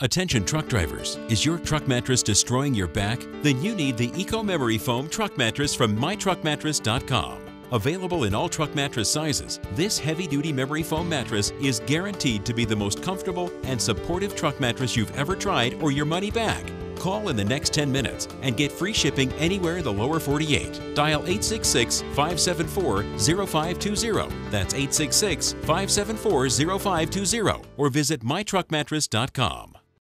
Attention truck drivers, is your truck mattress destroying your back? Then you need the Eco Memory Foam Truck Mattress from mytruckmattress.com. Available in all truck mattress sizes, this heavy-duty memory foam mattress is guaranteed to be the most comfortable and supportive truck mattress you've ever tried or your money back. Call in the next 10 minutes and get free shipping anywhere in the lower 48. Dial 866-574-0520. That's 866-574-0520 or visit mytruckmattress.com.